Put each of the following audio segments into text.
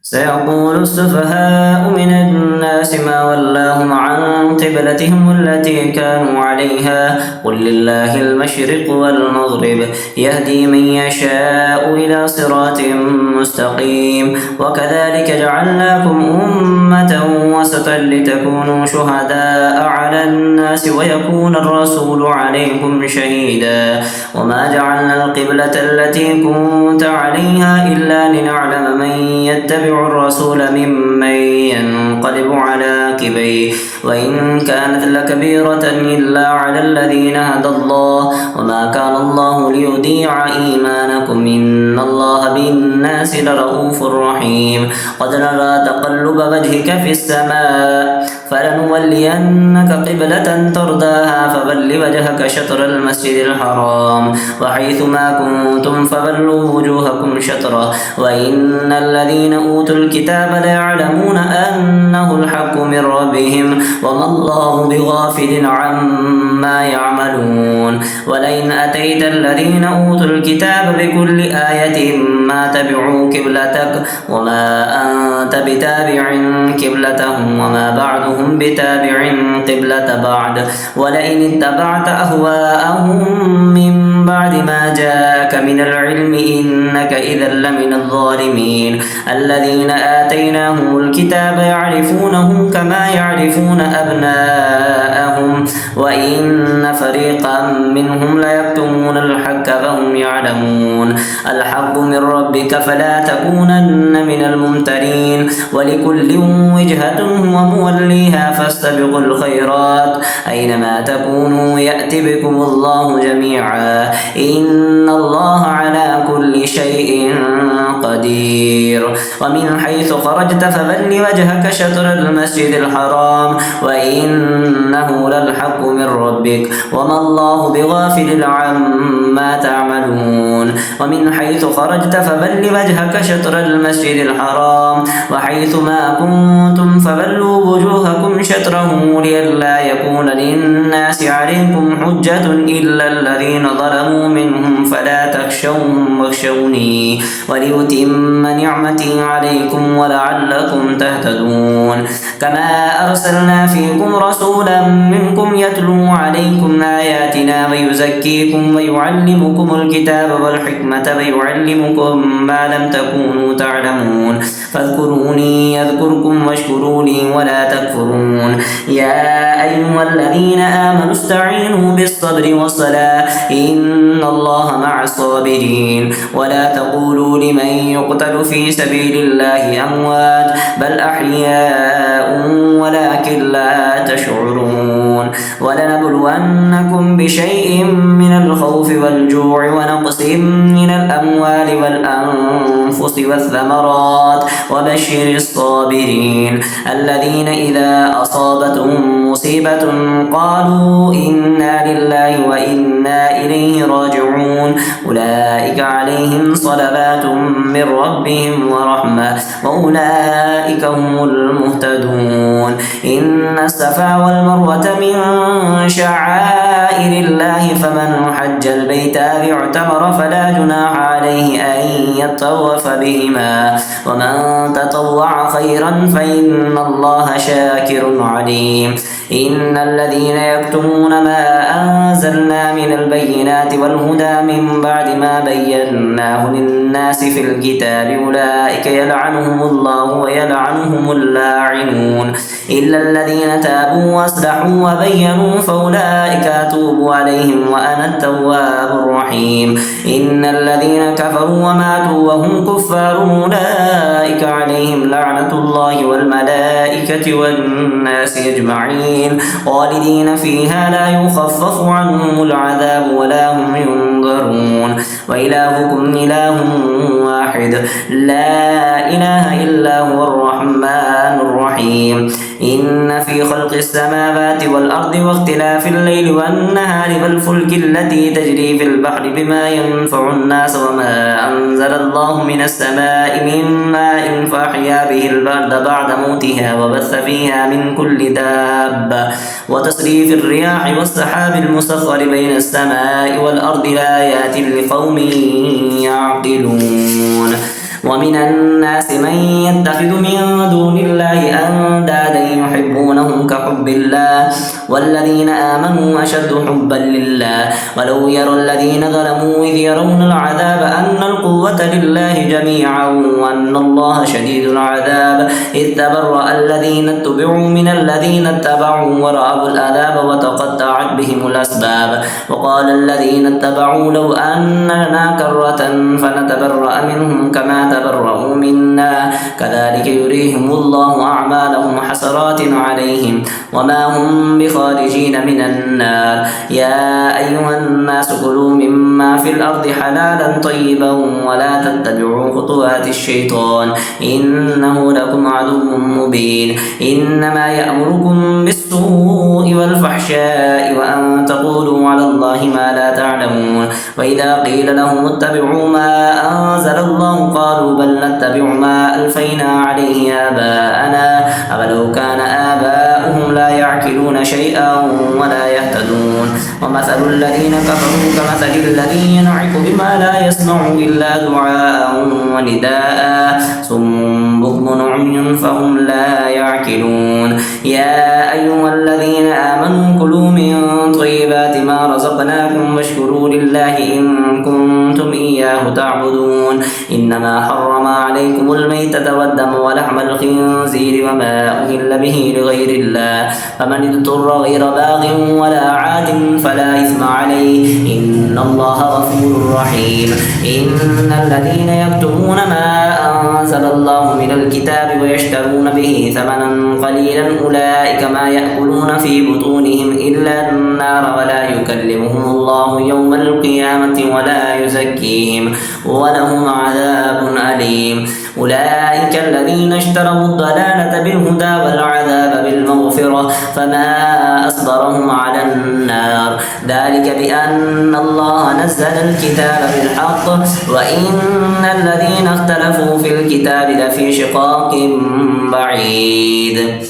سيقول السفهاء من الناس ما ولاهم عن قبلتهم التي كانوا عليها قل لله المشرق والمغرب يهدي من يشاء إلى صراط مستقيم وكذلك جعلناكم أمة وسطا لتكونوا شهداء على الناس ويكون الرسول عليكم شهيدا وما جعلنا القبلة التي كنت عليها إلا لنعلم من يتبع الرسول ممن ينقلب على عقبيه وإن كانت لكبيرة إلا على الذين هدى الله وما كان الله ليضيع إيمانكم إن الله بالناس لرؤوف رحيم قد نرى تقلب وجهك في السماء فلنولينك قبلة ترضاها فول وجهك شطر المسجد الحرام وحيث ما كنتم فولوا وجوهكم شطره وإن الذين أوتوا الكتاب ليعلمون أنه الحق من ربهم وما الله بغافل عما يعملون ولئن أتيت الذين أوتوا الكتاب بكل آية ما تبعوا قبلتك وما أنت بتابع قبلتهم وما بعضهم بتابع قبلة بعض ولئن اتبعت أهواءهم من بعد ما جاءك من العلم إنك إذا لمن الظالمين الذين آتيناهم الكتاب يعرفونه كما يعرفون أبناءهم وإن فريقا منهم ليكتمون الحق فهم يعلمون الحق من ربك فلا تكونن من الممترين ولكل وجهة هو موليها فاستبقوا الخيرات أينما تكونوا يأت بكم الله جميعا إن الله على كل شيء قدير ومن حيث خرجت فول وجهك شطر المسجد الحرام وإنه للحق من ربك وما الله بغافل عما تعملون ومن حيث خرجت فول وجهك شطر المسجد الحرام وحيث ما كنتم فولوا وجوهكم شطره لئلا يكون للناس عليكم حجة إلا الذين ظلموا منهم فلا تخشوهم واخشوني وليتم نعمتي عليكم ولعلكم تهتدون كما أرسلنا فيكم رسولا منكم يتلو عليكم آياتنا ويزكيكم ويعلمكم الكتاب والحكمة ويعلمكم ما لم تكونوا تعلمون فاذكروني يذكركم واشكروا لي ولا تكفرون يا أيها الذين آمنوا استعينوا بالصبر والصلاة إن الله مع الصابرين ولا تقولوا لمن يقتل في سبيل الله أموات بل أحياء ولكن لا تشعرون ولنبلونكم بشيء من الخوف والجوع ونقص من الأموال والأنفس والثمرات وبشر الصابرين الذين إذا أصابتهم مصيبة قالوا إنا لله وإنا إليه راجعون أولئك عليهم صلوات من ربهم ورحمة وأولئك هم المهتدون إن الصفا والمروة من شعائر الله فمن حج البيت أو اعتمر فلا جناح عليه أن يطوف بهما ومن تطوع خيرا فإن الله شاكر عليم إن الذين يكتمون ما أنزلنا من البينات والهدى من بعد ما بيناه للناس في الكتاب أولئك يلعنهم الله ويلعنهم اللاعنون إلا الذين تابوا واصلحوا وبينوا فأولئك أتوب عليهم وأنا التواب الرحيم إن الذين كفروا وماتوا وهم كفار أولئك عليهم لعنة الله والملائكة والناس أجمعين خالدين فيها لا يخفف عنهم العذاب ولا هم ينظرون وإلهكم إله واحد لا إله إلا هو الرحمن الرحيم إن في خلق السماوات والأرض واختلاف الليل والنهار والفلك التي تجري في البحر بما ينفع الناس وما أنزل الله من السماء من ماء فأحيا به الأرض بعد موتها وبث فيها من كل دابة وتصريف الرياح والسحاب المسخر بين السماء والأرض لآيات لقوم يعقلون ومن الناس من يتخذ من دون الله أندادا يحبونهم كحب الله والذين آمنوا أشد حبا لله ولو يرى الذين ظلموا إذ يرون العذاب أن القوة لله جميعا وأن الله شديد العذاب إذ تبرأ الذين اتبعوا من الذين اتبعوا ورأوا العذاب وتقطعت بهم الأسباب وقال الذين اتبعوا لو أن لنا كرة فنتبرأ منهم كما تبرأوا منا كذلك يريهم الله أعمالهم حسرات عليهم وما هم بخارجين من النار يا أيها الناس كلوا مما في الأرض حلالا طيبا ولا تتبعوا خطوات الشيطان إنه لكم عدو مبين إنما يأمركم بالسوء والفحشاء وأن تقولوا على الله ما لا تعلمون وإذا قيل لهم اتبعوا ما أنزل الله قالوا بل نتبع ما ألفينا عليه آباءنا أولو كان آباؤهم لا يعقلون شيئا ولا يهتدون ومثل الذين كفروا كمثل الذي ينعق بما لا يسمع إلا دعاء ونداء صم بكم عمي فهم لا يعقلون يا أيها الذين آمنوا كلوا من طيبات ما رزقناكم واشكروا لله إن كنتم إياه تعبدون إنما حرم عليكم الميتة والدم ولحم الخنزير وما أهل به لغير الله فمن اضطر غير باغ ولا عاد فلا إثم عليه إن الله غفور رحيم إن الذين يكتمون ما أنزل الله من الكتاب ويشترون به ثمنا قليلا أولئك ما يأكلون في بطونهم إلا النار ولا يكلمهم الله يوم القيامة ولا يزكيهم ولهم عذاب أليم أولئك الذين اشتروا الضلالة بالهدى والعذاب بالمغفرة فما أصبرهم على النار ذلك بأن الله نزل الكتاب بالحق وإن الذين اختلفوا في الكتاب لفي شقاق بعيد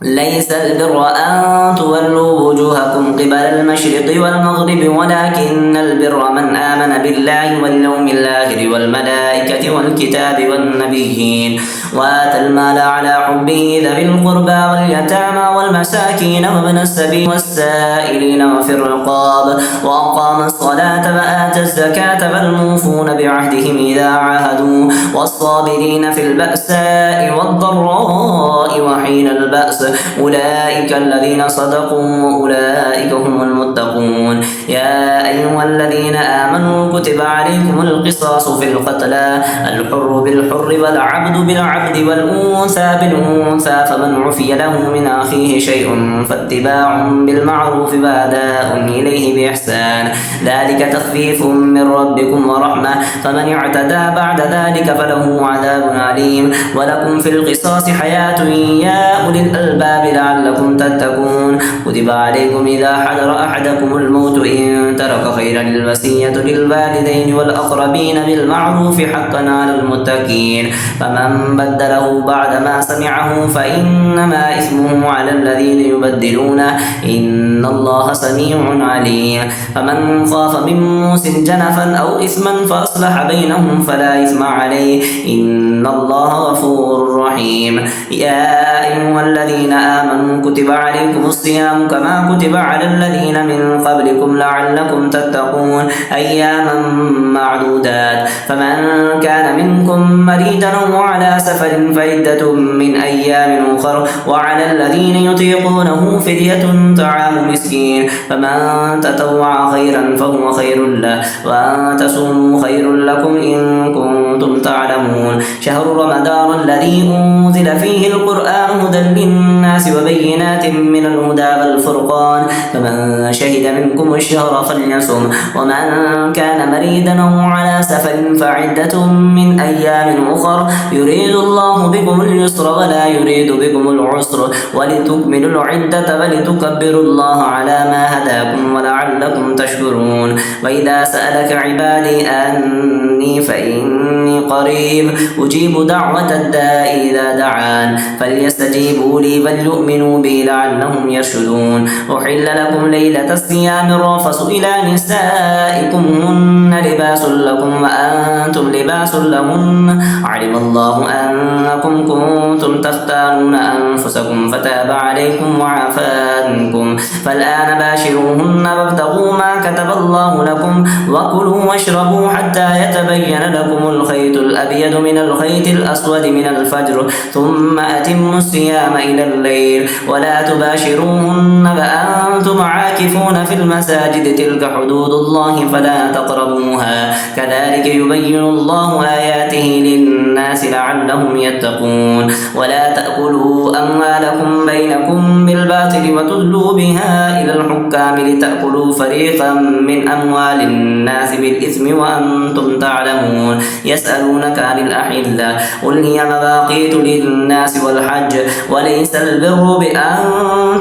ليس البر أن تولوا وجوهكم قبل المشرق والمغرب ولكن البر من آمن بالله واليوم الآخر والملائكة والكتاب والنبيين وآتى المال على حبه ذوي القربى واليتامى والمساكين وابن السبيل والسائلين وفي الرقاب وأقام الصلاة وآتى الزكاة والموفون بعهدهم إذا عاهدوا والصابرين في البأساء والضراء وحين البأس أولئك الذين صدقوا وأولئك هم المتقون يا أيها الذين آمنوا كتب عليكم القصاص في القتلى الحر بالحر والعبد بالعبد والأنثى بالأنثى فمن عفي له من أخيه شيء فاتباع بالمعروف وأداء إليه بإحسان ذلك تخفيف من ربكم ورحمة فمن اعتدى بعد ذلك فله عذاب أليم ولكم في القصاص حياة يا أولي الألباب لعلكم تتقون كتب عليكم إذا حضر أحدكم الموت إن ترك خيرا الوصية للوالدين والأقربين بالمعروف حقا على المتقين فمن بدله بعد ما سمعه فإنما إثمه على الذين يبدلونه إن الله سميع عليم فمن خاف من موص جنفا أو إثما فأصلح بينهم فلا إثم عليه إن الله غفور رحيم يا أيها الذين آمنوا كتب عليكم الصيام كما كتب على الذين من قبلكم لعلكم تتقون أياما معدودات فمن كان منكم مريضا أو على سفر فعدة من أيام أخر وعلى الذين يطيقونه فدية طعام مسكين فمن تطوع خيرا فهو خير له وأن تصوموا خير لكم إن كنتم تعلمون شهر رمضان الذي أنزل فيه القرآن هدى للناس وبينات من الهدى والفرقان فمن شهد منكم الشهر فليصم ومن كان مريضا أو على سفر فعدة من أيام أخر يريد الله بكم اليسر ولا يريد بكم العسر ولتكملوا العدة ولتكبروا الله على ما هداكم ولعلكم تشكرون وإذا سألك عبادي أني فإني قريب أجيب دعوة الداء إذا دعان فليستجيبوا لي فليؤمنوا بي لعلهم يرشدون. أحل لكم ليلة الصيام الرفث إلى نسائكم هن لباس لكم وأنتم لباس لهن علم الله أنكم كنتم تختارون أنفسكم فتاب عليكم وعفى عنكم فالآن باشروهن وابتغوا ما كتب الله لكم وكلوا واشربوا حتى يتبين لكم الخيط الأبيض من الخيط الأسود من الفجر ثم أتموا الصيام إلى الليل ولا تباشروهن وأنتم عاكفون في المساجد تلك حدود الله فلا تقربوها كذلك يبين الله آياته للناس لعلهم يتقون. ولا تأكلوا أموالكم بينكم بالباطل وتدلوا بها إلى الحكام لتأكلوا فريقا من أموال الناس بالإثم وأنتم تعلمون. يسألونك عن الأحلة قل هي مواقيت للناس والحج وليس البر بأن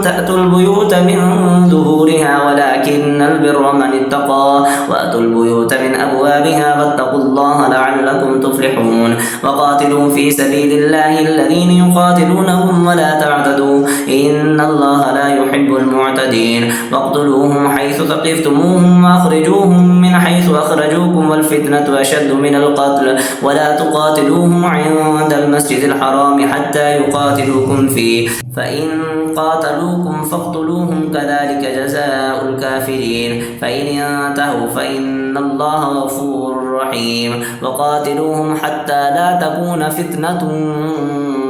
تأتوا البيوت من ظهورها ولكن البر من اتقى وأتوا البيوت من أبوابها واتقوا الله لعلكم تفلحون. وقاتلوا في سبيل الله الذين يقاتلونهم ولا تعتدوا إن الله لا يحب المعتدين. واقتلوهم حيث ثقفتموهم وأخرجوهم من حيث أخرجوكم والفتنة أشد من القتل ولا تقاتلوهم عند المسجد الحرام حتى يقاتلوكم فيه فإن قاتلوكم فاقتلوهم كذلك جزاء الكافرين فإن ينتهوا فإن الله غفور رحيم. وقاتلوهم حتى لا تكون فتنة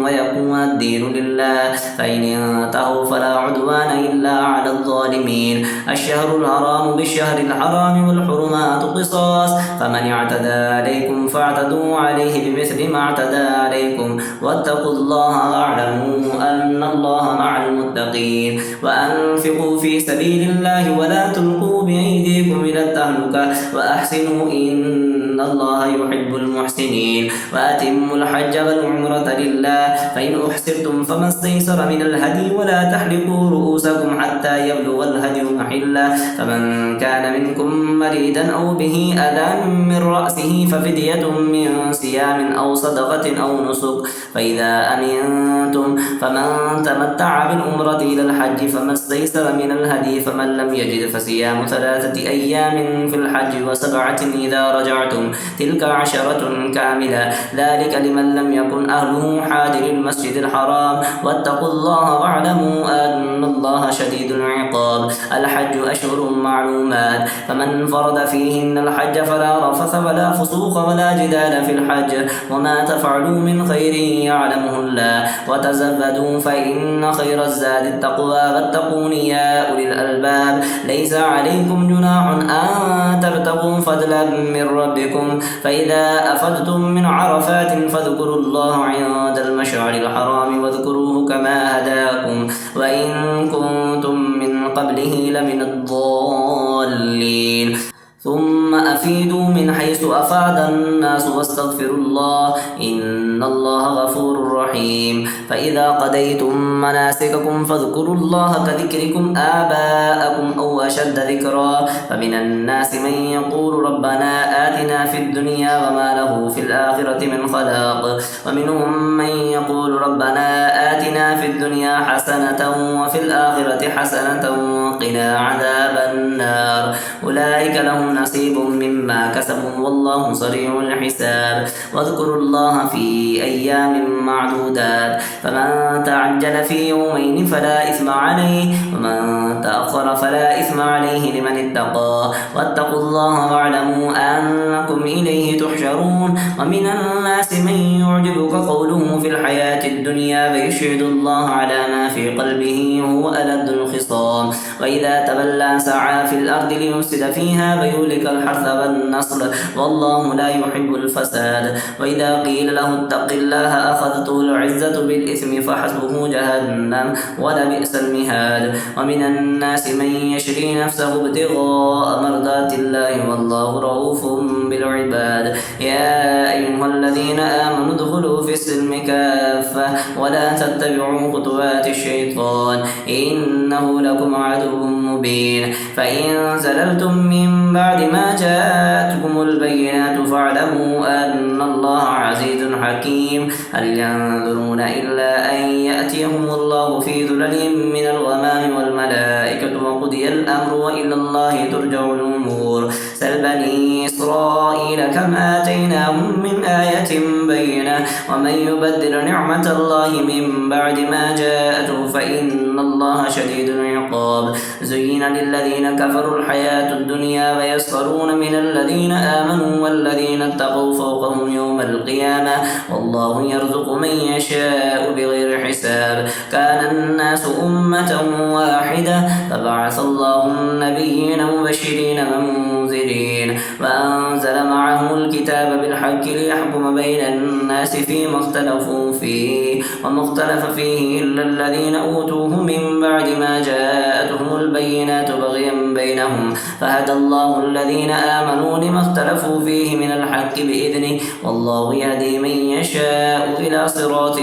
ويكون الدين لله فإن ينتهوا فلا عدوان إلا على الظالمين. الشهر الحرام بالشهر الحرام والحرمات قصاص فمن اعتدى عليكم فاعتدوا عليه بمثل ما اعتدى عليكم واتقوا الله واعلموا أن الله مع المتقين. وأنفقوا في سبيل الله ولا تلقوا بأيديكم إلى التهلكة وأحسنوا إن الله يحب المحسنين. وأتموا الحج والعمرة لله فإن أحسرتم فما استيسر من الهدي ولا تحلقوا رؤوسكم حتى يبلغ الهدي محله فمن كان منكم مريضا أو به أذى من رأسه ففدية من صيام أو صدقة أو نسك فإذا أمنتم فمن تمتع بالعمرة إلى الحج فما استيسر من الهدي فمن لم يجد فصيام 3 أيام في الحج و7 إذا رجعتم تلك 10 كاملة ذلك لمن لم يكن أهله حاضر المسجد الحرام واتقوا الله واعلموا أن الله شديد العقاب. الحج أشهر معلومات فمن فرض فيهن الحج فلا رفث ولا فسوق ولا جدال في الحج وما تفعلوا من خير يعلمه الله وتزودوا فإن خير الزاد التقوى واتقون يا أولي الألباب. ليس عليكم جناح أن تبتغوا فضلا من ربكم فإذا أفضتم من عرفات فاذكروا الله عند المشعر الحرام واذكروه كما هداكم وإن كنتم من قبله لمن الضالين. ثم أفيدوا من حيث أفاد الناس واستغفروا الله إن الله غفور رحيم. فإذا قضيتم مناسككم فاذكروا الله كذكركم آباءكم أو أشد ذكرا فمن الناس من يقول ربنا آتنا في الدنيا وما له في الآخرة من خلاق ومنهم من يقول ربنا آتنا في الدنيا حسنة وفي الآخرة حسنة وقنا عذاب النار أولئك لهم نصيب مما كسبوا والله سريع الحساب. واذكروا الله في أيام معدودات فمن تعجل في يومين فلا إثم عليه ومن تأخر فلا إثم عليه لمن اتقى واتقوا الله واعلموا أنكم إليه تحشرون. ومن الناس من يعجبك قوله في الحياة الدنيا فيشهد الله على ما في قلبه وهو ألد الخصام وإذا تولى سعى في الأرض ليفسد فيها ويهلك الحرث والنسل والله لا يحب الفساد. وإذا قيل له اتق الله أخذته العزة بالإثم فحسبه جهنم ولبئس المهاد. ومن الناس من يشري نفسه ابتغاء مرضات الله والله رؤوف بالعباد. يا أيها الذين آمنوا ادخلوا في السلم كافة ولا تتبعوا خطوات الشيطان إنه لكم عدو كتاب مبين. فإن زللتم من بعد ما جاءتكم البينات فاعلموا أن الله عزيز حكيم. هل ينظرون إلا أن يأتيهم الله في ذلل من الغمام والملائكة وقضي الأمر وإلى الله ترجع الأمور. سل بني إسرائيل كم آتيناهم من آية بينة ومن يبدل نعمة الله من بعد ما جاءته فإن الله شديد العقاب. زين للذين كفروا الحياة الدنيا ويسخرون من الذين آمنوا والذين اتقوا فوقهم يوم القيامة والله يرزق من يشاء بغير حساب. كان الناس أمة واحدة فبعث الله النبيين مبشرين ومنذرين وأنزل معهم الكتاب بالحق ليحكم بين الناس فيما اختلفوا فيه وما اختلف فيه إلا الذين أوتوه من بعد ما جاءتهم البينات بغيا بينهم فهدى الله الذين آمنوا لما اختلفوا فيه من الحق بإذنه والله يهدي من يشاء إلى صراط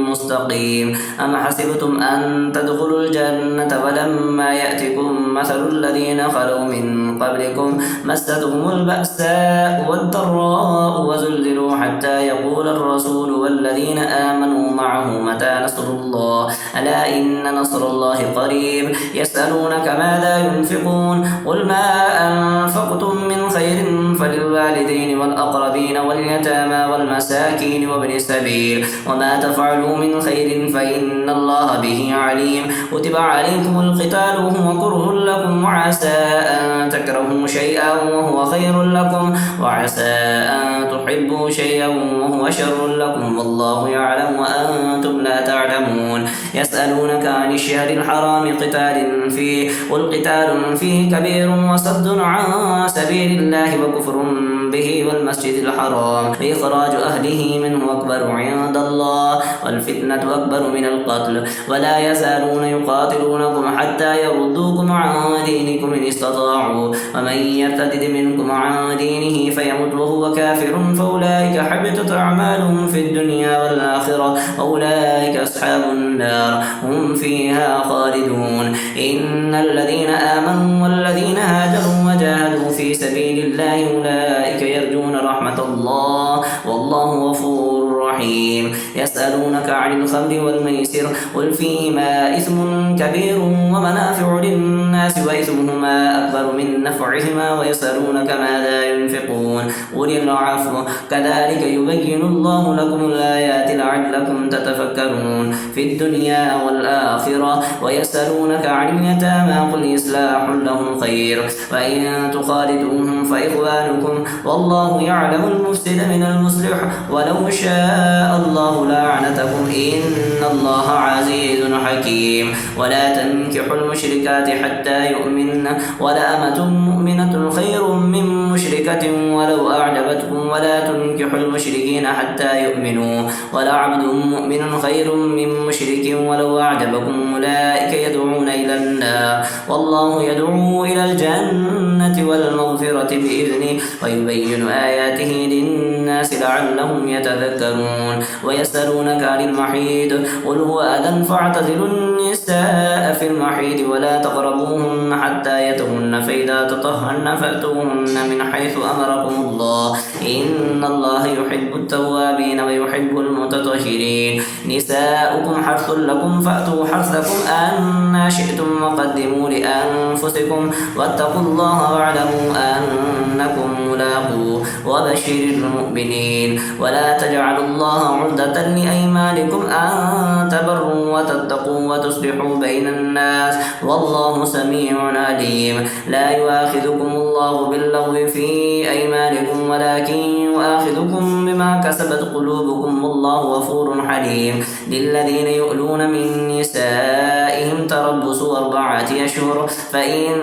مستقيم. أم حسبتم أن تدخلوا الجنة ولما يأتكم مثل الذين خلوا من قبلكم مستهم البأساء والضراء وزلزلوا حتى يقول الرسول والذين آمنوا معه متى نصر الله ألا إن نصر الله قريب. يسألونك ماذا ينفقون قل ما أنفقتم من خير فللوالدين والأقربين واليتامى والمساكين وابن السبيل وما تفعلوا من خير فإن الله به عليم. كتب عليكم القتال وهو كره لكم وعسى أن تكرهوا شيئا وهو خير لكم وعسى أن تحبوا شيئا وهو شر لكم والله يعلم وأنتم لا تعلمون. يسألونك عن الشهر الحرام قتال فيه قل قتال فيه كبير وصد عن سبيل الله وكفر به والمسجد الحرام إخراج أهله منه أكبر عند الله والفتنة أكبر من القتل ولا يزالون يقاتلونكم حتى يردوكم عن دينكم إن استطاعوا ومن يرتد منكم عن دينه فيمت وهو كافر فأولئك حبطت أعمالهم في الدنيا والآخرة أولئك أصحاب النار هم فيها خالدون. إن الذين آمنوا والذين هاجروا وجاهدوا في سبيل الله أولئك يرجون رحمة الله والله غفور رحيم. يسألونك عن الخمر والميسر قل فيهما إثم كبير ومنافع للناس وإثمهما أكبر من نفعهما ويسألونك ماذا ينفقون قل العفو كذلك يبين الله لكم الآيات لعلكم تتفكرون في الدنيا والآخرة. ويسألونك عن اليتامى قل إصلاح لهم خير وإن تخالطوهم فإخوانكم والله يعلم المفسد من المصلح ولو شاء الله لعنتكم إن الله عزيز حكيم. ولا تنكحوا المشركات حتى يؤمن ولأمة مؤمنة خير من مشركة ولو أعجبتكم ولا تنكحوا المشركين حتى يؤمنوا ولعبد مؤمن خير من مشرك ولو أعجبكم أولئك يدعون إلى النار والله يدعو إلى الجنة والمغفرة بإذنه ويبين آياته للناس لعلهم يتذكرون. ويسألونك عن المحيض قل هو أذى فاعتزلوا النساء في المحيض ولا تقربوهن حتى يطهرن فإذا تطهرن فأتوهن من حيث أمركم الله إن الله يحب التوابين ويحب المتطهرين. نساؤكم حرث لكم فأتوا حرثكم أن شئتم وقدموا لأنفسكم واتقوا الله واعلموا أنكم ملاقوه وبشر المؤمنين. ولا تجعلوا الله عرضة لأيمانكم أن تبروا وتتقوا وتصلحوا بين الناس والله سميع عليم. لا يؤاخذكم الله باللغو في أيمانكم ولكن يؤاخذكم بما كسبت قلوبكم والله غفور حليم. للذين يؤلون من نسائهم تربص 4 أشهر فإن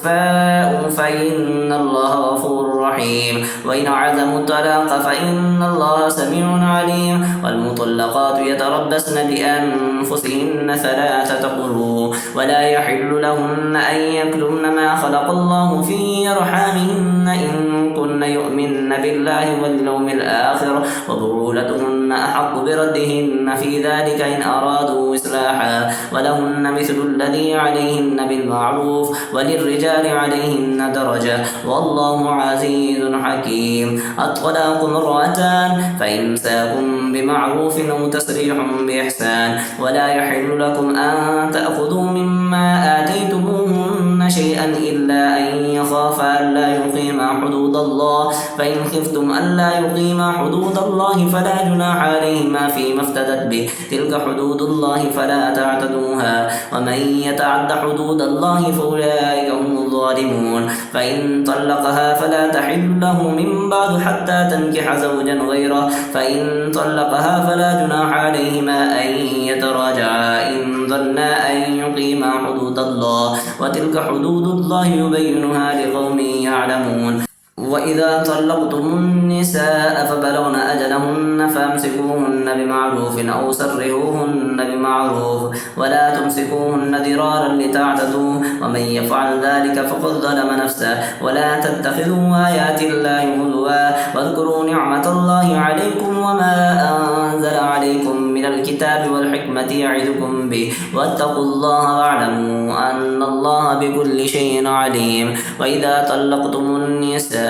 فاءوا فإن الله غفور رحيم. وإن عزموا الطلاق فإن الله سميع عليم. والمطلقات يتربصن بأنفسهن 3 قروء ولا يحل لهن أن يكتمن ما خلق الله في أرحامهن إن كن يؤمن بالله واليوم الآخر وبعولتهن فأولئكن أحق بردهن في ذلك إن أرادوا إصلاحا ولهن مثل الذي عليهن بالمعروف وللرجال عليهن درجة والله عزيز حكيم. الطلاق مرتان فإمساكم بمعروف أو تسريح بإحسان ولا يحل لكم أن تأخذوا مما آتيتموهن شيئا إلا أن يخافا ألا يقيما حدود الله فإن خفتم ألا يقيما حدود الله فلا جناح عليهما فيما افتدت به تلك حدود الله فلا تعتدوها ومن يتعد حدود الله فأولئك هم الظالمون. فإن طلقها فلا تحل له من بعد حتى تنكح زوجا غيره فإن طلقها فلا جناح عليهما أن يتراجعا إن ظنا أن يقيما حدود الله وتلك حدود الله يبينها لقوم يعلمون. وإذا طلقتم النساء فبلغن أجلهن فامسكوهن بمعروف أو سرحوهن بمعروف ولا تمسكوهن ضرارا لتعتدوا ومن يفعل ذلك فقد ظلم نفسه ولا تتخذوا آيات الله هزوا واذكروا نعمة الله عليكم وما أنزل عليكم من الكتاب والحكمة يعظكم به واتقوا الله واعلموا أن الله بكل شيء عليم. وإذا طلقتم النساء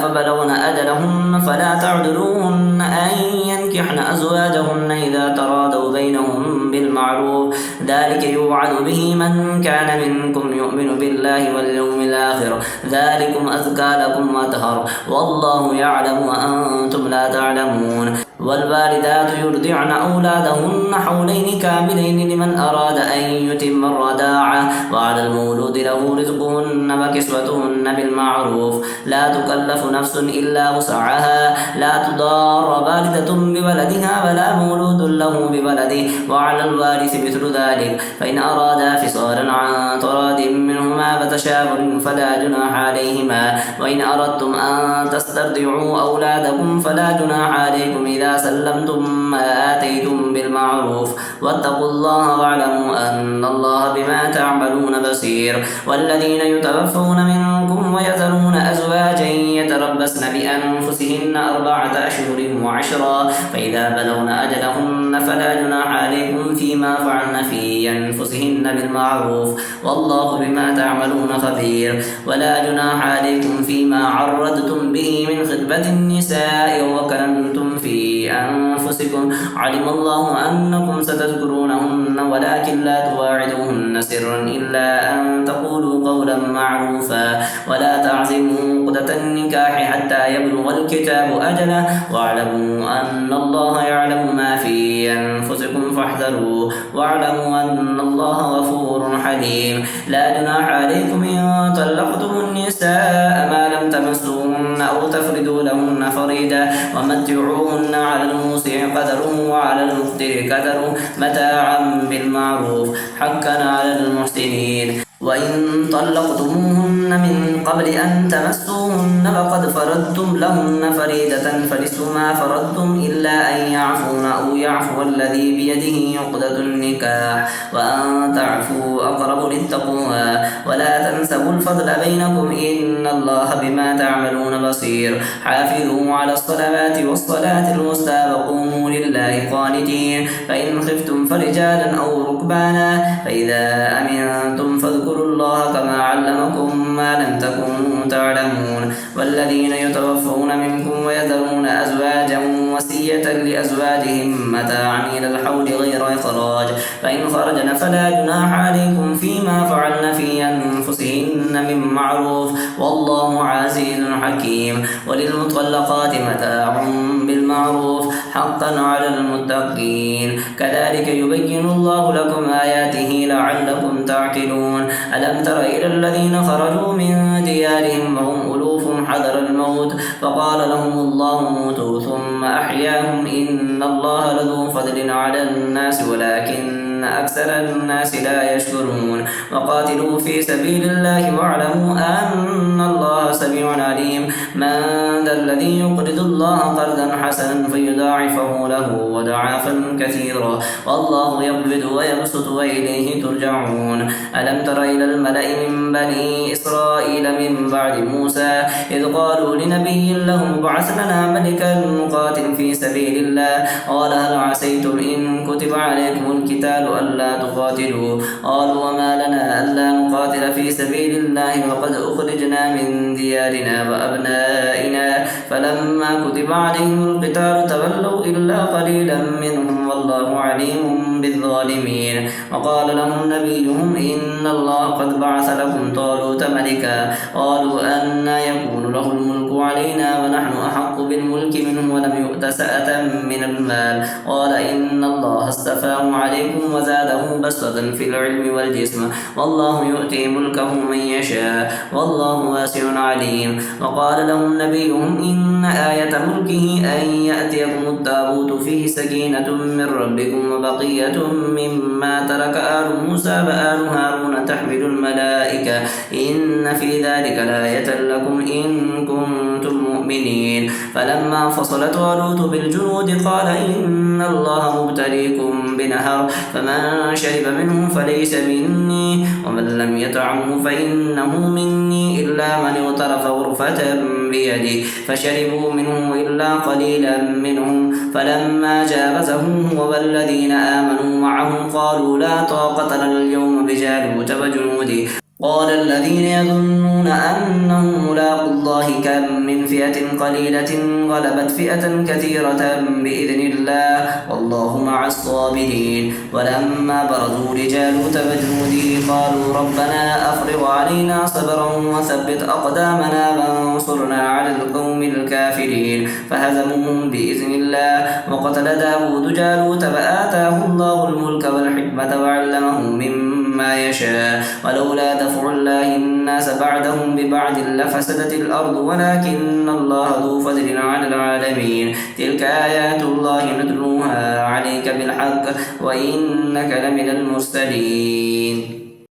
فبلغن أجلهن فلا تعذروهن أن ينكحن أزواجهن إذا تراضوا بينهم بالمعروف ذلك يوعظ به من كان منكم يؤمن بالله واليوم الآخر ذلكم أزكى لكم وأطهر والله يعلم وأنتم لا تعلمون. والوالدات يرضعن أولادهن حولين كاملين لمن أراد أن يتم الرضاعة وعلى المولود له رزقهن وكسوتهن بالمعروف لا تكلف نفس إلا وسعها لا تضار والدة بولدها ولا مولود له بولده وعلى الوارث مثل ذلك فإن أرادا فصالا عن تراض منهما فتشاور فلا جناح عليهما. وإن أردتم أن تسترضعوا أولادكم فلا جناح عليكم إذا سلمتم ما آتيتم بالمعروف واتقوا الله واعلموا أن الله بما تعملون بصير. والذين يتوفون منكم ويذرون أزواجا يتربصن بأنفسهن 4 أشهر وعشرا فإذا بلغن أجلهن فلا جناح عليكم فيما فعلن في أنفسهن بالمعروف والله بما تعملون خبير. ولا جناح عليكم فيما عرضتم به من خطبة النساء وكنتم في أنفسكم علم الله أنكم ستذكرونهن ولكن لا تواعدوهن سرا إلا أن تقولوا قولا معروفا ولا تعزموا عقدة النكاح حتى يبلغ الكتاب أجله واعلموا أن الله يعلم ما في أنفسكم فاحذروا واعلموا أن الله غفور حليم. لا جناح عليكم إن طلقتم النساء ما لم تمسوهن أو تفردوا لهن فريدا ومتعوهن على الموسع قدره وعلى المقتر قدره متاعا بالمعروف حقا على المحسنين. وإن طلقتموهن من قبل أن تمسوهن فقد فرضتم لهن فريدة فنصف ما فرضتم إلا أن يعفون أو يعفو الذي بيده عقدة النكاح وأن تعفوا أقرب للتقوى ولا تنسبوا الفضل بينكم إن الله بما تعملون بصير. حافظوا على الصلوات والصلاة الوسطى وقوموا لله قانتين فإن خفتم فرجالا أو ركبانا فإذا أمنتم فاذكروا الله كما علمكم ما لم تكونوا تعلمون. والذين يتوفون منكم ويذرون أزواجا وصية لأزواجهم متاعا إلى الحول غير إخراج فإن خرجن فلا جناح عليكم فيما فعلن في أنفسهن من معروف والله عزيز حكيم. وللمطلقات متاع بالمعروف حقا على المتقين كذلك يبين الله لكم آياته لعلكم تعقلون. ألم تر إلى الذين خرجوا من ديارهم وهم ألوف حذر الموت فقال لهم الله موتوا ثم أحياهم إن الله لذو فضل على الناس ولكن ولكن أكثر الناس لا يشكرون وقاتلوا في سبيل الله واعلموا أن الله سميع عليم من ذا الذي يقرض الله قرضا حسنا فيضاعفه له وضعافا كثيرا والله يقبض ويبسط وإليه ترجعون ألم تر إلى الملأ من بني إسرائيل من بعد موسى إذ قالوا لنبي له ابعث لنا ملكا نقاتل في سبيل الله قال هل عسيتم إن كتب عليكم القتال ألا تقاتلوا قالوا وما لنا ألا نقاتل في سبيل الله وقد أخرجنا من ديارنا وأبنائنا فلما كتب عليهم القتال تولوا إلا قليلا منهم والله عليم بالظالمين وقال لهم نبيهم إن الله قد بعث لكم طالوت ملكا قالوا أنى يكون له الملك علينا ونحن أحق بالملك منه ولم يؤت سأة من المال قال إن الله اصطفاه عليكم وزاده بسطة في العلم والجسم والله يؤتي ملكه من يشاء والله واسع عليم وقال لهم نبيهم إن آية ملكه أن يأتيكم التابوت فيه سكينة من ربكم وبقية مما ترك آل موسى وآل هارون تحمل الملائكة إن في ذلك لآية لكم إن كنتم مؤمنين فلما فصل طالوت بالجنود قال إن الله مبتليكم بنهر فمن شرب منه فليس مني ومن لم يطعمه فإنه مني إلا من اغترف غرفة بيده فشربوا منه إلا قليلا منهم فلما جاوزه هو والذين آمنوا معه قالوا لا طاقة لنا اليوم بجالوت وجنوده قال الذين يظنون أنهم ملاقوا الله كم من فئة قليلة غلبت فئة كثيرة بإذن الله والله مع الصابرين ولما برزوا لجالوت وجنوده قالوا ربنا أفرغ علينا صبرا وثبت أقدامنا وانصرنا على القوم الكافرين فهزموهم بإذن الله وقتل داود جالوت وآتاه الله الملك والحكمة وعلمه مما يشاء ولولا دفع الله الناس بعدهم ببعد لفسدت الأرض ولكن الله ذو فضل على العالمين تلك آيات الله نتلوها عليك بالحق وإنك لمن المرسلين